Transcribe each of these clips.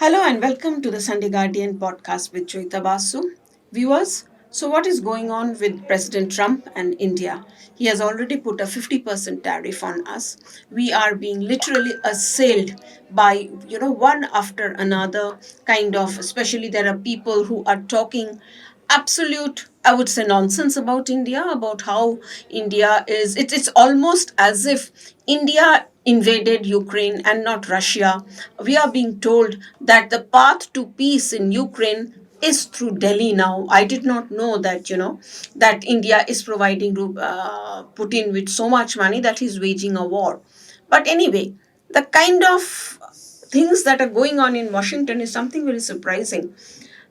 Hello and welcome to the Sunday Guardian podcast with Joyeeta Basu. Viewers, so what is going on with President Trump and India? He has already put a 50% tariff on us. We are being literally assailed by, one after another kind of, especially there are people who are talking absolute, I would say, nonsense about India, about how India is, it's almost as if India invaded Ukraine and not Russia. We are being told that the path to peace in Ukraine is through Delhi now. I did not know that, that India is providing Putin with so much money that he's waging a war. But anyway, the kind of things that are going on in Washington is something very surprising.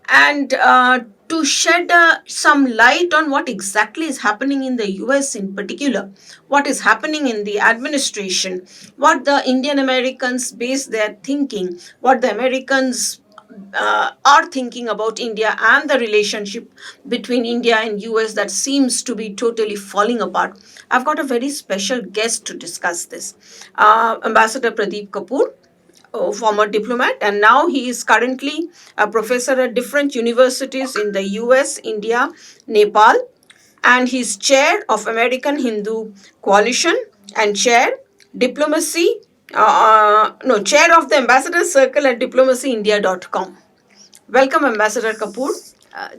And to shed some light on what exactly is happening in the US in particular, what is happening in the administration, what the Indian Americans base their thinking, what the Americans are thinking about India and the relationship between India and US that seems to be totally falling apart. I've got a very special guest to discuss this, Ambassador Pradeep Kapur, former diplomat, and now he is currently a professor at different universities in the US, India, Nepal, and he's chair of American Hindu Coalition and chair of the Ambassador Circle at diplomacyindia.com. Welcome, Ambassador Kapoor,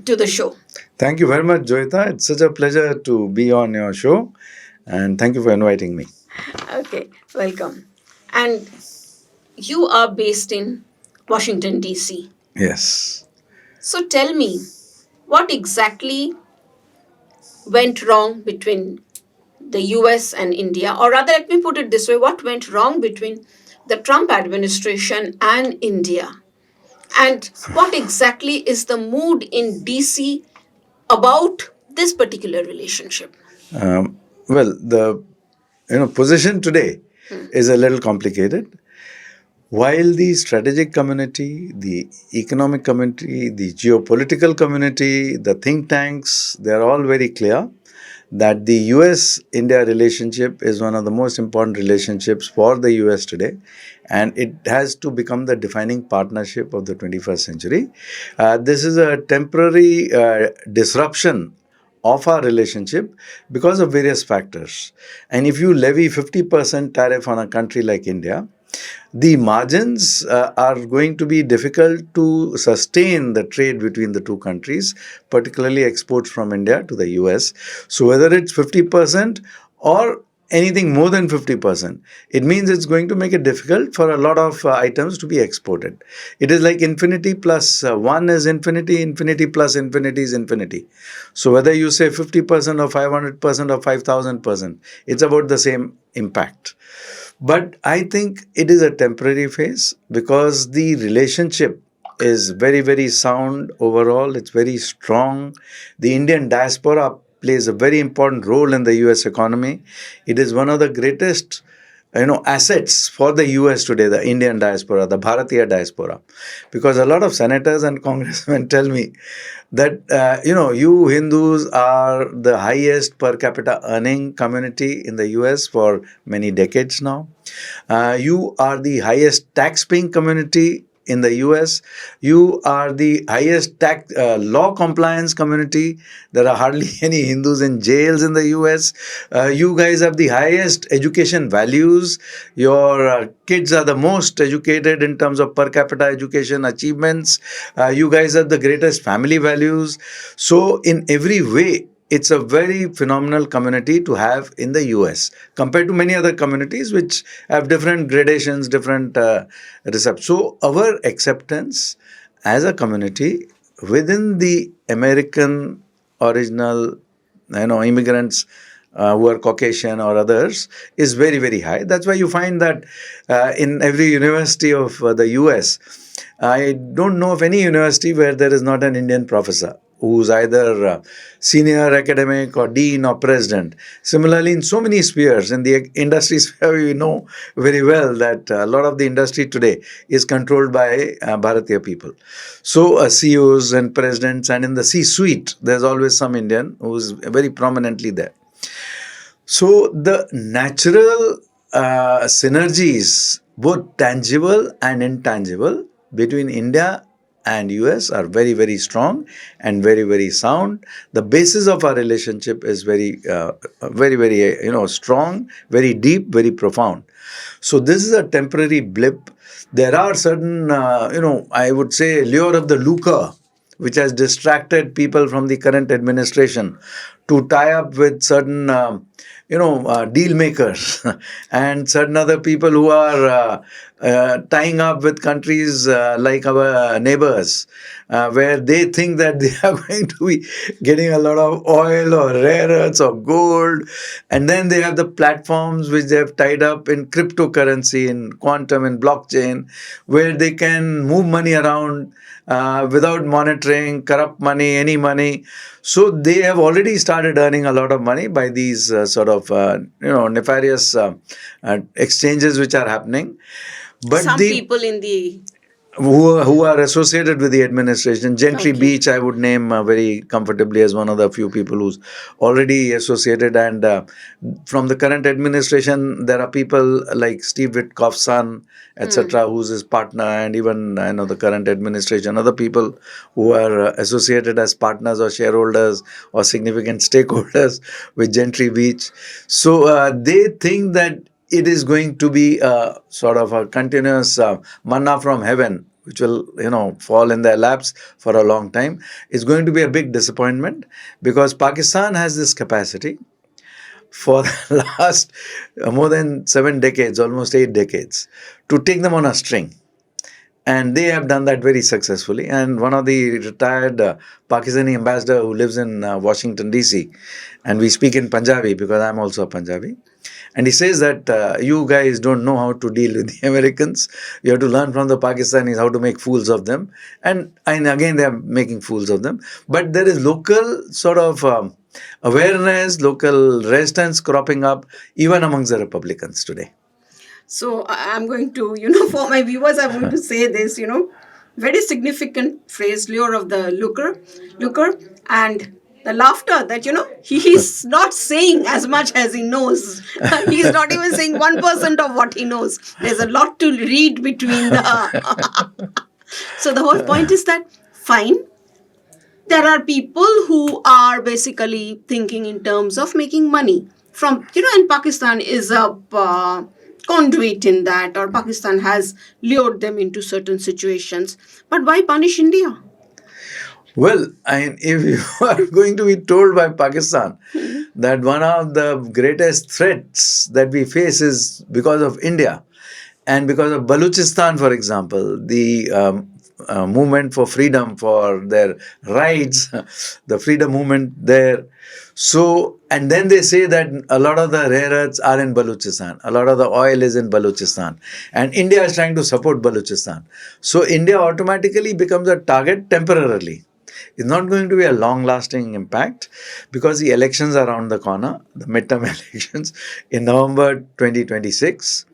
to the show. Thank you very much, Joyeeta. It's such a pleasure to be on your show, and thank you for inviting me. Okay, welcome. And you are based in Washington, D.C. Yes. So tell me, what exactly went wrong between the US and India? Or rather, let me put it this way, what went wrong between the Trump administration and India? And what exactly is the mood in DC about this particular relationship? Well, the position today is a little complicated. While the strategic community, the economic community, the geopolitical community, the think tanks, they're all very clear that the US-India relationship is one of the most important relationships for the US today, and it has to become the defining partnership of the 21st century. This is a temporary disruption of our relationship because of various factors. And if you levy 50% tariff on a country like India, the margins are going to be difficult to sustain the trade between the two countries, particularly exports from India to the US. So whether it's 50% or anything more than 50%, it means it's going to make it difficult for a lot of items to be exported. It is like infinity plus 1 is infinity, infinity plus infinity is infinity. So whether you say 50% or 500% or 5,000%, it's about the same impact. But I think it is a temporary phase because the relationship is very, very sound overall. It's very strong. The Indian diaspora plays a very important role in the US economy. It is one of the greatest assets for the US today, the Indian diaspora, the Bharatiya diaspora. Because a lot of senators and congressmen tell me that, you Hindus are the highest per capita earning community in the US for many decades now. You are the highest tax paying community in the US. You are the highest tax law compliance community. There are hardly any Hindus in jails in the US. You guys have the highest education values. Your kids are the most educated in terms of per capita education achievements. You guys have the greatest family values. So in every way, it's a very phenomenal community to have in the US compared to many other communities which have different gradations, different recepts. So our acceptance as a community within the American original, immigrants who are Caucasian or others is very, very high. That's why you find that in every university of the US, I don't know of any university where there is not an Indian professor who's either senior academic or dean or president. Similarly, in so many spheres, in the industry sphere, we know very well that a lot of the industry today is controlled by Bharatiya people. So CEOs and presidents, and in the C-suite, there's always some Indian who's very prominently there. So the natural synergies, both tangible and intangible, between India and US are very, very strong and very, very sound. The basis of our relationship is very, strong, very deep, very profound. So this is a temporary blip. There are certain, I would say, lure of the lucre, which has distracted people from the current administration to tie up with certain, deal makers and certain other people who are tying up with countries like our neighbors, where they think that they are going to be getting a lot of oil or rare earths or gold, and then they have the platforms which they have tied up in cryptocurrency, in quantum, in blockchain, where they can move money around without monitoring, corrupt money, any money. So they have already started earning a lot of money by these nefarious exchanges which are happening. But Some the people in the who are associated with the administration. Gentry okay. Beach, I would name very comfortably as one of the few people who's already associated. And from the current administration, there are people like Steve Witkoff's son, etc., who's his partner, and even the current administration, other people who are associated as partners or shareholders or significant stakeholders with Gentry Beach. So they think that it is going to be a sort of a continuous manna from heaven, which will, fall in their laps for a long time. It's going to be a big disappointment because Pakistan has this capacity for the last more than 7 decades, almost 8 decades, to take them on a string. And they have done that very successfully. And one of the retired Pakistani ambassador who lives in Washington, D.C., and we speak in Punjabi because I'm also a Punjabi. And he says that you guys don't know how to deal with the Americans. You have to learn from the Pakistanis how to make fools of them. And again, they are making fools of them. But there is local sort of awareness, local resistance cropping up even amongst the Republicans today. So I'm going to, for my viewers, I'm going to say this, very significant phrase, lure of the looker, and the laughter that, he's not saying as much as he knows. He's not even saying 1% of what he knows. There's a lot to read between the. So the whole point is that, fine, there are people who are basically thinking in terms of making money from, and Pakistan is a conduit in that, or Pakistan has lured them into certain situations. But why punish India? Well, if you are going to be told by Pakistan that one of the greatest threats that we face is because of India and because of Balochistan, for example, the movement for freedom, for their rights, the freedom movement there. So, and then they say that a lot of the rare earths are in Balochistan, a lot of the oil is in Balochistan, and India is trying to support Balochistan. So, India automatically becomes a target temporarily. It's not going to be a long-lasting impact because the elections are around the corner, the midterm elections in November 2026.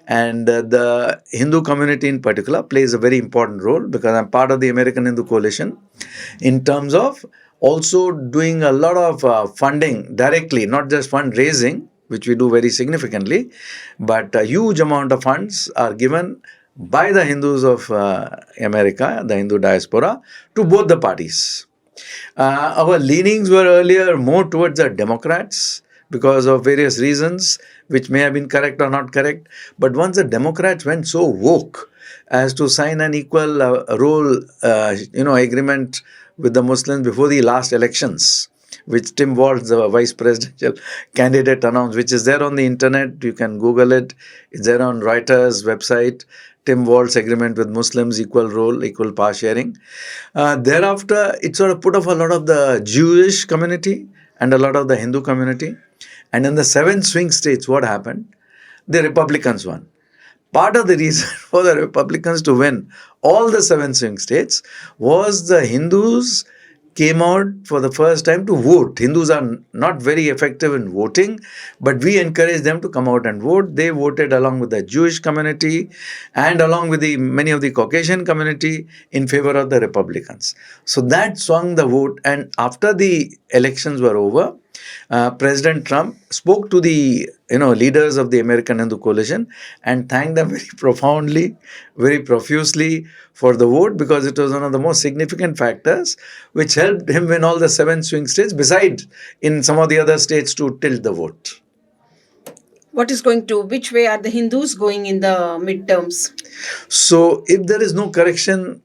And the Hindu community in particular plays a very important role because I'm part of the American Hindu Coalition in terms of also doing a lot of funding directly, not just fundraising, which we do very significantly, but a huge amount of funds are given by the Hindus of America, the Hindu diaspora, to both the parties. Our leanings were earlier more towards the Democrats because of various reasons, which may have been correct or not correct. But once the Democrats went so woke as to sign an equal role, agreement with the Muslims before the last elections, which Tim Walz, the vice presidential candidate, announced, which is there on the internet. You can Google it. It's there on Reuters' website. Tim Walz agreement with Muslims, equal role, equal power sharing. Thereafter, it sort of put off a lot of the Jewish community and a lot of the Hindu community. And in the 7 swing states, what happened? The Republicans won. Part of the reason for the Republicans to win all the 7 swing states was the Hindus came out for the first time to vote. Hindus are not very effective in voting, but we encouraged them to come out and vote. They voted along with the Jewish community and along with many of the Caucasian community in favor of the Republicans. So that swung the vote. And after the elections were over, President Trump spoke to the leaders of the American Hindu coalition and thanked them very profoundly, very profusely for the vote, because it was one of the most significant factors which helped him win all the 7 swing states, besides in some of the other states to tilt the vote. Which way are the Hindus going in the midterms? So, if there is no correction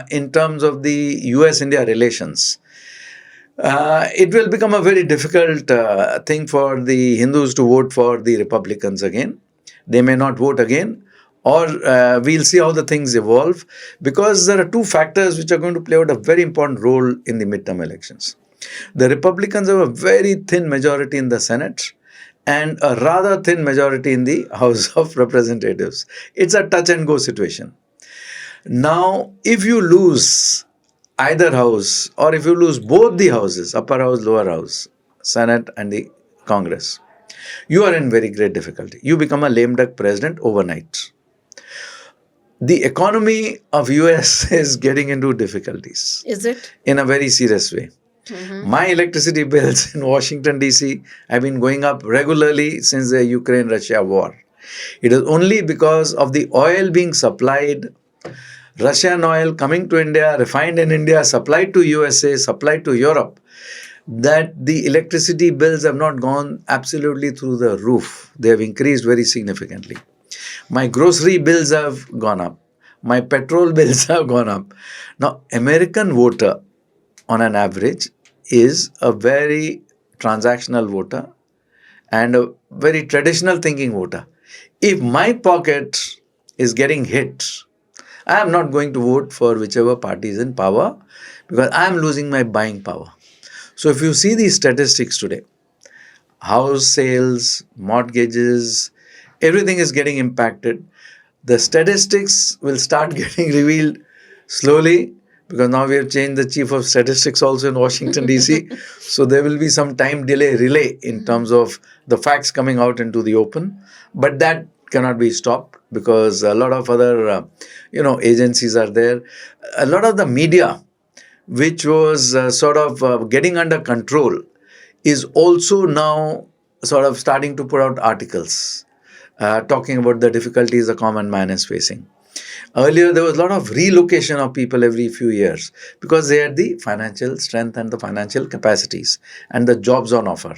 in terms of the US India relations, it will become a very difficult thing for the Hindus to vote for the Republicans again. They may not vote again, or we'll see how the things evolve, because there are two factors which are going to play out a very important role in the midterm elections. The Republicans have a very thin majority in the Senate and a rather thin majority in the House of Representatives. It's a touch and go situation. Now, if you lose either house, or if you lose both the houses, upper house, lower house, Senate and the Congress, you are in very great difficulty. You become a lame duck president overnight. The economy of US is getting into difficulties. Is it? In a very serious way. My electricity bills in Washington DC have been going up regularly since the Ukraine-Russia war. It is only because of the oil being supplied, Russian oil coming to India, refined in India, supplied to USA, supplied to Europe, that the electricity bills have not gone absolutely through the roof. They have increased very significantly. My grocery bills have gone up. My petrol bills have gone up. Now, American voter, on an average, is a very transactional voter and a very traditional thinking voter. If my pocket is getting hit, I am not going to vote for whichever party is in power, because I am losing my buying power. So if you see these statistics today, house sales, mortgages, everything is getting impacted. The statistics will start getting revealed slowly, because now we have changed the chief of statistics also in Washington DC. So there will be some time relay in terms of the facts coming out into the open. But that cannot be stopped, because a lot of other agencies are there. A lot of the media, which was getting under control, is also now sort of starting to put out articles talking about the difficulties the common man is facing. Earlier, there was a lot of relocation of people every few years, because they had the financial strength and the financial capacities and the jobs on offer.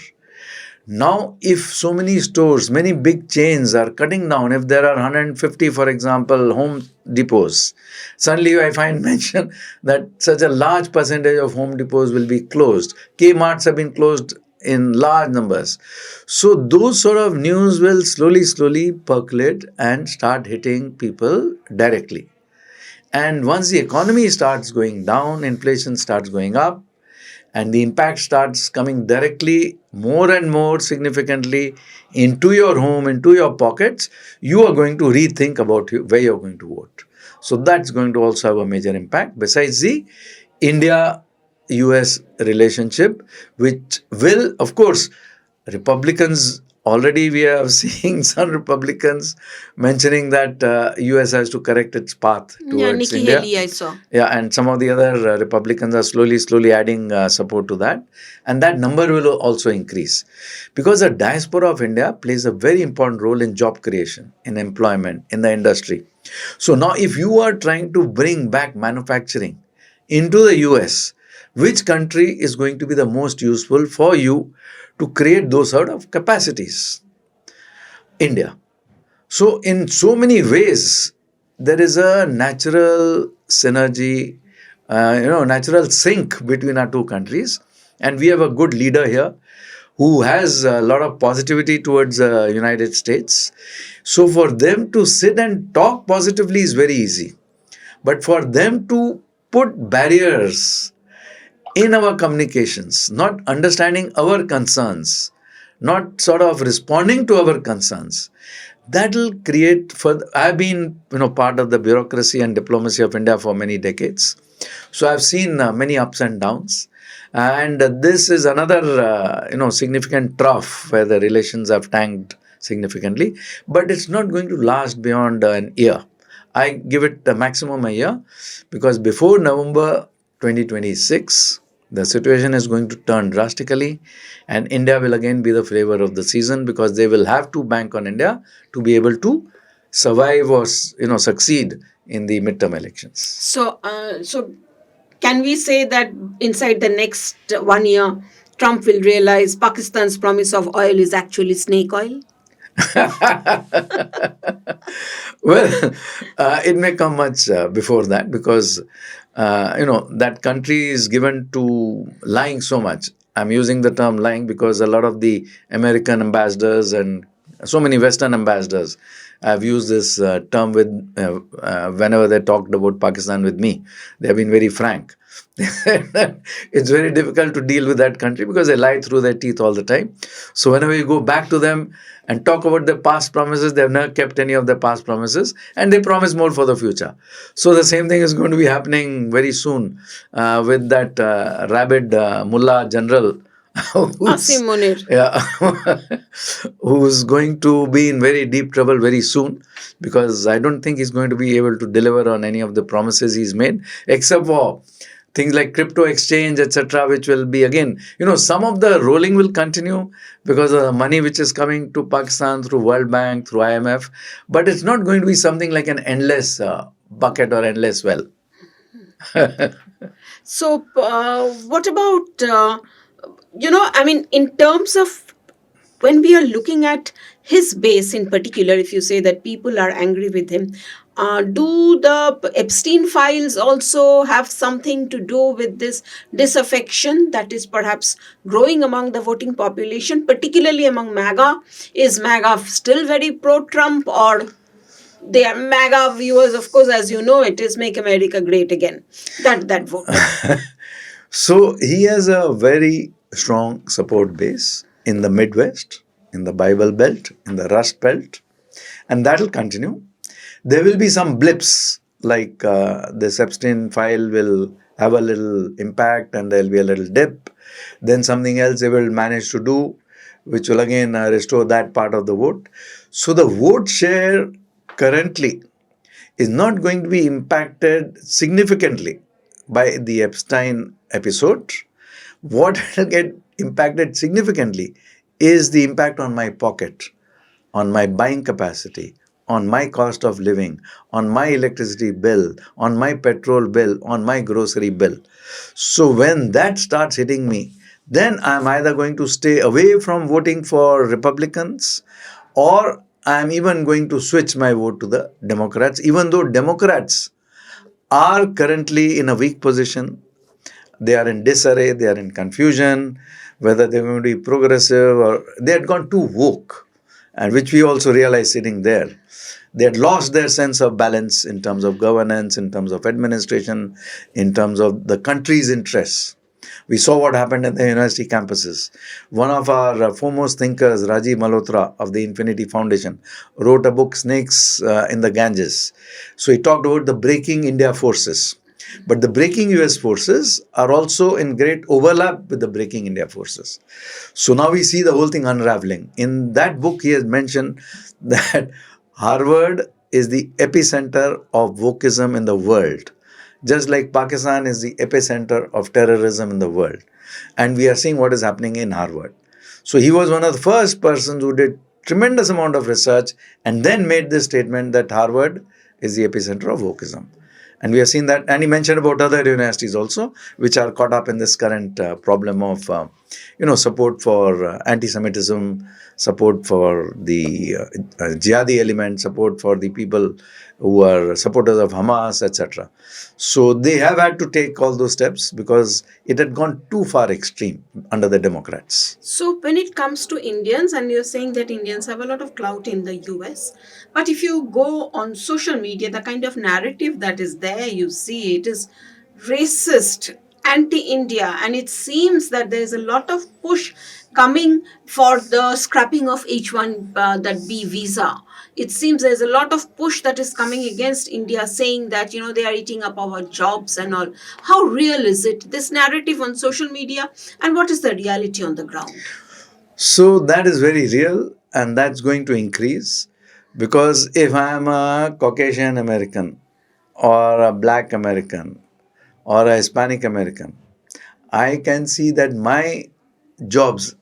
Now, if so many stores, many big chains are cutting down, if there are 150, for example, Home Depots, suddenly I find mention that such a large percentage of Home Depots will be closed. Kmarts have been closed in large numbers. So those sort of news will slowly percolate and start hitting people directly. And once the economy starts going down, inflation starts going up, and the impact starts coming directly, more and more significantly, into your home, into your pockets, you are going to rethink about where you're going to vote. So that's going to also have a major impact, besides the India-US relationship, which will, of course, Republicans, already we are seeing some Republicans mentioning that US has to correct its path towards Nikki India. Haley, I saw. Yeah, and some of the other Republicans are slowly adding support to that. And that number will also increase, because the diaspora of India plays a very important role in job creation, in employment, in the industry. So now if you are trying to bring back manufacturing into the US, which country is going to be the most useful for you to create those sort of capacities? India. So in so many ways, there is a natural synergy, natural sync between our two countries. And we have a good leader here who has a lot of positivity towards the United States. So for them to sit and talk positively is very easy. But for them to put barriers in our communications, not understanding our concerns, not sort of responding to our concerns, that will create I've been part of the bureaucracy and diplomacy of India for many decades. So I've seen many ups and downs. And this is another significant trough where the relations have tanked significantly. But it's not going to last beyond an year. I give it a maximum a year, because before November 2026, The situation is going to turn drastically, and India will again be the flavor of the season because they will have to bank on India to be able to survive or succeed in the midterm elections. So can we say that inside the next 1 year, Trump will realize Pakistan's promise of oil is actually snake oil? Well, it may come much before that because that country is given to lying so much. I'm using the term lying because a lot of the American ambassadors and so many Western ambassadors have used this term with whenever they talked about Pakistan with me. They have been very frank. It's very difficult to deal with that country because they lie through their teeth all the time. So whenever you go back to them and talk about their past promises, they've never kept any of their past promises, and they promise more for the future. So the same thing is going to be happening very soon with that rabid mullah general Asim who's Munir. yeah, who's going to be in very deep trouble very soon because I don't think he's going to be able to deliver on any of the promises he's made, except for things like crypto exchange, etc., which will be again, some of the rolling will continue because of the money which is coming to Pakistan through World Bank, through IMF, but it's not going to be something like an endless bucket or endless well. So, what about, I mean, in terms of when we are looking at his base in particular, if you say that people are angry with him, do the Epstein files also have something to do with this disaffection that is perhaps growing among the voting population, particularly among MAGA? Is MAGA still very pro Trump, or they are MAGA viewers? Of course, as you know, it is Make America Great Again. That vote. So he has a very strong support base in the Midwest, in the Bible Belt, in the Rust Belt, and that will continue. There will be some blips, like this Epstein file will have a little impact and there will be a little dip. Then something else they will manage to do, which will again restore that part of the vote. So the vote share currently is not going to be impacted significantly by the Epstein episode. What will get impacted significantly is the impact on my pocket, on my buying capacity, on my cost of living, on my electricity bill, on my petrol bill, on my grocery bill. So when that starts hitting me, then I'm either going to stay away from voting for Republicans or I'm even going to switch my vote to the Democrats, even though Democrats are currently in a weak position. They are in disarray, they are in confusion, whether they're going to be progressive or they had gone too woke, and which we also realized sitting there. They had lost their sense of balance in terms of governance, in terms of administration, in terms of the country's interests. We saw what happened at the university campuses. One of our foremost thinkers, Rajiv Malhotra of the Infinity Foundation, wrote a book, Snakes in the Ganges. So he talked about the breaking India forces. But the breaking US forces are also in great overlap with the breaking India forces. So now we see the whole thing unraveling. In that book, he has mentioned that Harvard is the epicenter of wokeism in the world, just like Pakistan is the epicenter of terrorism in the world. And we are seeing what is happening in Harvard. So he was one of the first persons who did tremendous amount of research and then made this statement that Harvard is the epicenter of wokeism. And we have seen that, and he mentioned about other universities also, which are caught up in this current problem of, support for anti-Semitism, support for the jihadi element, support for the people who are supporters of Hamas, etc. So they have had to take all those steps because it had gone too far extreme under the Democrats. So, when it comes to Indians, and you're saying that Indians have a lot of clout in the US, but if you go on social media, the kind of narrative that is there, you see it is racist, anti India, and it seems that there is a lot of push coming for the scrapping of H1 that B visa. It seems there's a lot of push that is coming against India, saying that they are eating up our jobs and all. How real is it, this narrative on social media, and what is the reality on the ground? So that is very real and that's going to increase because if I am a Caucasian American or a black American or a Hispanic American, I can see that my jobs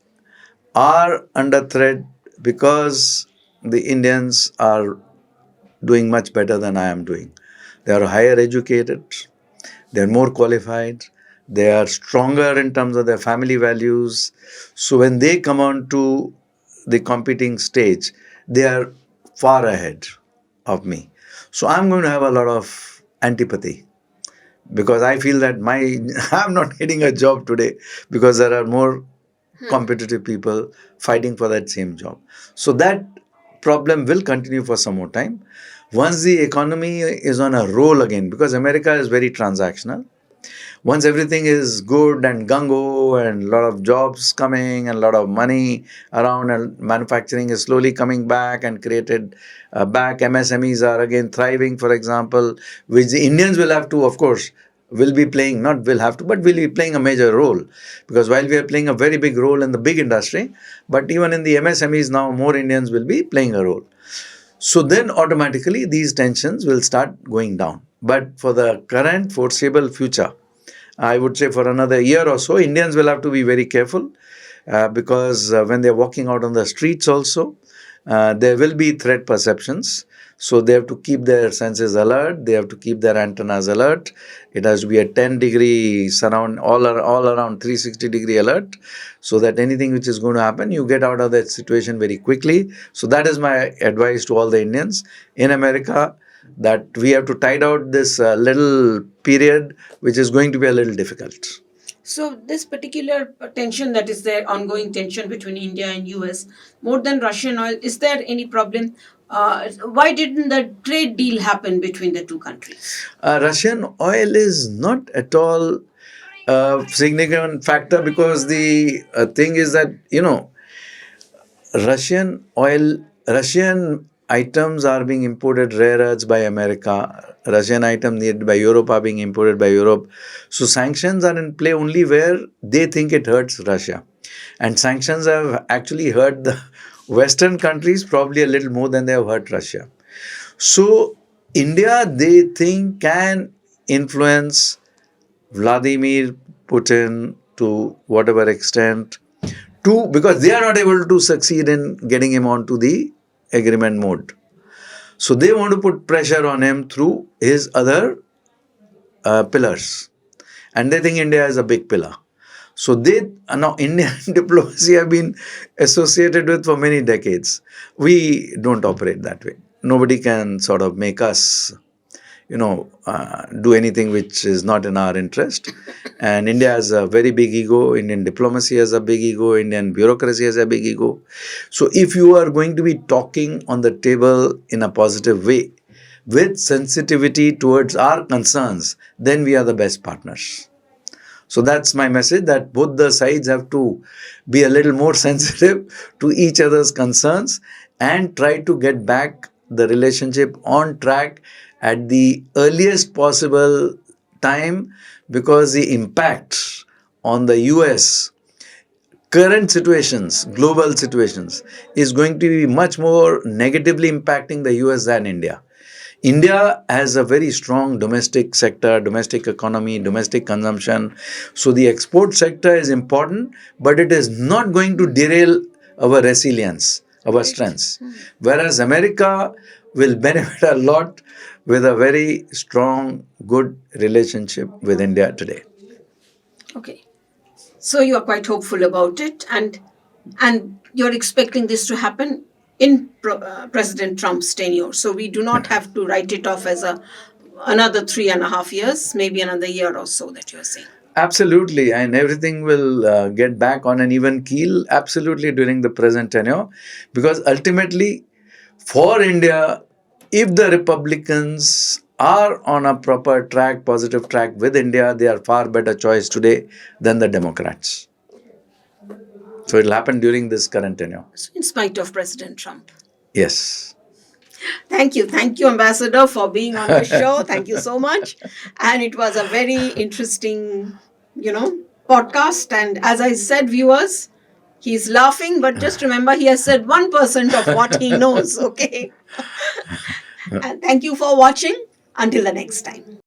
are under threat because the Indians are doing much better than I am doing. They are higher educated, they are more qualified, they are stronger in terms of their family values. So when they come on to the competing stage, they are far ahead of me. So I'm going to have a lot of antipathy because I feel that my I'm not getting a job today because there are more competitive people fighting for that same job. So that problem will continue for some more time. Once the economy is on a roll again, because America is very transactional, once everything is good and gung-ho and a lot of jobs coming and a lot of money around and manufacturing is slowly coming back and created back, MSMEs are again thriving, for example, which the Indians will have to, of course, will be playing, not will have to, but will be playing a major role. Because while we are playing a very big role in the big industry, but even in the MSMEs now, more Indians will be playing a role. So then automatically these tensions will start going down. But for the current foreseeable future, I would say for another year or so, Indians will have to be very careful because when they're walking out on the streets also, there will be threat perceptions. So they have to keep their senses alert. They have to keep their antennas alert. It has to be a 10-degree surround, all around 360-degree alert, so that anything which is going to happen, you get out of that situation very quickly. So that is my advice to all the Indians in America, that we have to tide out this little period, which is going to be a little difficult. So this particular tension that is there, ongoing tension between India and US, more than Russian oil, is there any problem? Why didn't the trade deal happen between the two countries? Russian oil is not at all a significant factor because the thing is that, Russian oil, Russian items are being imported, rare earths by America. Russian items needed by Europe are being imported by Europe. So sanctions are in play only where they think it hurts Russia. And sanctions have actually hurt the Western countries probably a little more than they have hurt Russia. So India, they think, can influence Vladimir Putin to whatever extent, to because they are not able to succeed in getting him onto the agreement mode. So they want to put pressure on him through his other pillars, and they think India is a big pillar. So they now Indian diplomacy have been associated with for many decades. We don't operate that way. Nobody can sort of make us do anything which is not in our interest. And India has a very big ego. Indian diplomacy has a big ego. Indian bureaucracy has a big ego. So if you are going to be talking on the table in a positive way, with sensitivity towards our concerns, then we are the best partners. So that's my message, that both the sides have to be a little more sensitive to each other's concerns and try to get back the relationship on track at the earliest possible time, because the impact on the US current situations, global situations, is going to be much more negatively impacting the US than India. India has a very strong domestic sector, domestic economy, domestic consumption. So the export sector is important, but it is not going to derail our resilience, our strengths. Whereas America will benefit a lot with a very strong, good relationship with India today. Okay. So you are quite hopeful about it, and you're expecting this to happen in President Trump's tenure. So we do not have to write it off as another 3.5 years, maybe another year or so that you're saying. Absolutely, and everything will get back on an even keel, absolutely, during the present tenure, because ultimately, for India, if the Republicans are on a proper track, positive track with India, they are far better choice today than the Democrats. So it'll happen during this current tenure. In spite of President Trump. Yes. Thank you, Ambassador, for being on the show. Thank you so much. And it was a very interesting, podcast. And as I said, viewers, he's laughing, but just remember he has said 1% of what he knows, okay? And thank you for watching. Until the next time.